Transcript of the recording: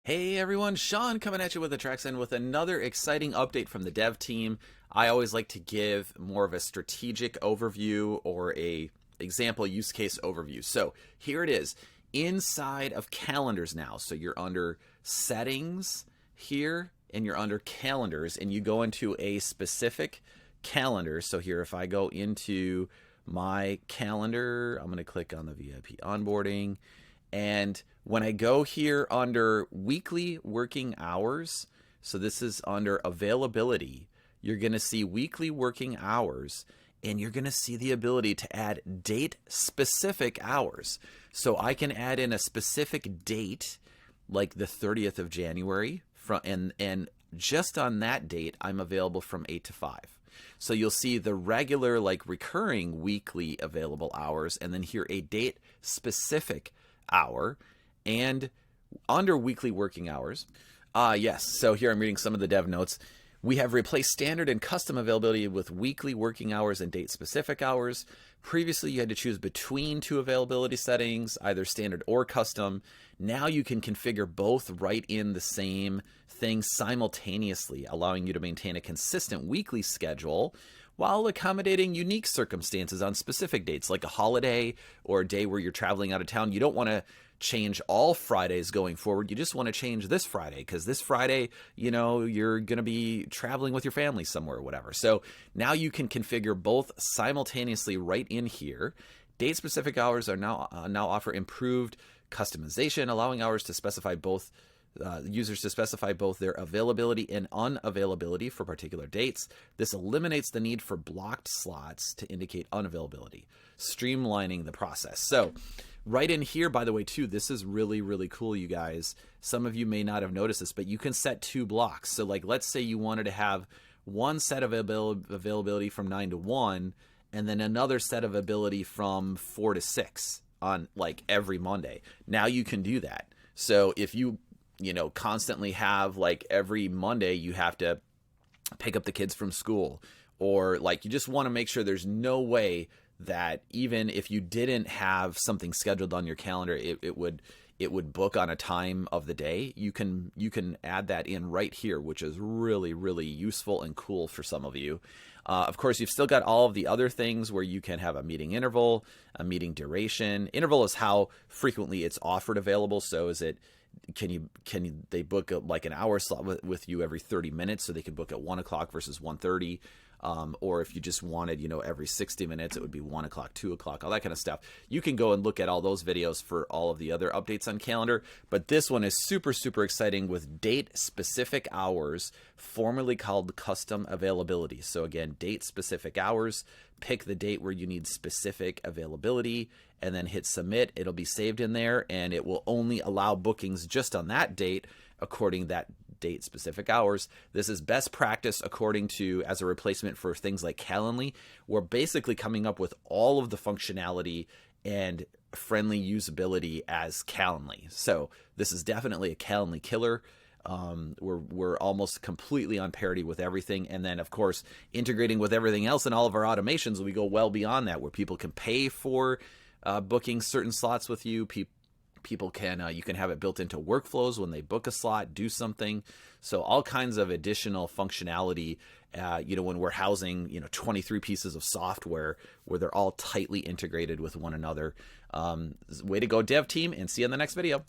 Hey everyone, Sean coming at you with the Tracks and with another exciting update from the dev team. I always like to give more of a strategic overview or a example use case overview. So here it is inside of calendars now. So you're under settings here and you're under calendars and you go into a specific calendar. So here if I go into my calendar, I'm going to click on the VIP onboarding. And when I go here under weekly working hours, so this is under availability, you're going to see weekly working hours and you're going to see the ability to add date specific hours. So I can add in a specific date like the 30th of January and just on that date I'm available from 8 to 5. So you'll see the regular like recurring weekly available hours and then here a date specific hour and under weekly working hours. Yes, so here I'm reading some of the dev notes. We have replaced standard and custom availability with weekly working hours and date specific hours. Previously, you had to choose between two availability settings, either standard or custom. Now you can configure both right in the same thing simultaneously, allowing you to maintain a consistent weekly schedule while accommodating unique circumstances on specific dates, like a holiday or a day where you're traveling out of town. You don't want to change all Fridays going forward. You just want to change this Friday because this Friday, you know, you're going to be traveling with your family somewhere or whatever. So now you can configure both simultaneously right in here. Date specific hours are now offer improved customization, allowing hours to specify both users to specify both their availability and unavailability for particular dates. This eliminates the need for blocked slots to indicate unavailability, streamlining the process. So right in here, by the way, too, this is really, really cool, you guys. Some of you may not have noticed this, but you can set two blocks. So like, let's say you wanted to have one set of availability from 9 to 1, and then another set of availability from 4 to 6 on like every Monday. Now you can do that. So if you constantly have like every Monday you have to pick up the kids from school, or like you just want to make sure there's no way that even if you didn't have something scheduled on your calendar, it would book on a time of the day. You can add that in right here, which is really, really useful and cool for some of you. Of course, you've still got all of the other things where you can have a meeting interval, a meeting duration. Interval is how frequently it's offered available. So is it, can they book like an hour slot with you every 30 minutes, so they could book at 1 o'clock versus 1:30, or if you just wanted, every 60 minutes, it would be 1 o'clock, 2 o'clock, all that kind of stuff. You can go and look at all those videos for all of the other updates on calendar, but this one is super, super exciting with date specific hours, formerly called custom availability. So again, date specific hours, pick the date where you need specific availability and then hit submit. It'll be saved in there and it will only allow bookings just on that date according to that date specific hours. This is best practice according to as a replacement for things like Calendly. We're basically coming up with all of the functionality and friendly usability as Calendly. So this is definitely a Calendly killer. We're almost completely on parity with everything. And then, of course, integrating with everything else in all of our automations, we go well beyond that, where people can pay for booking certain slots with you. People can, you can have it built into workflows when they book a slot, do something. So all kinds of additional functionality, when we're housing, 23 pieces of software where they're all tightly integrated with one another. Way to go, dev team, and see you in the next video.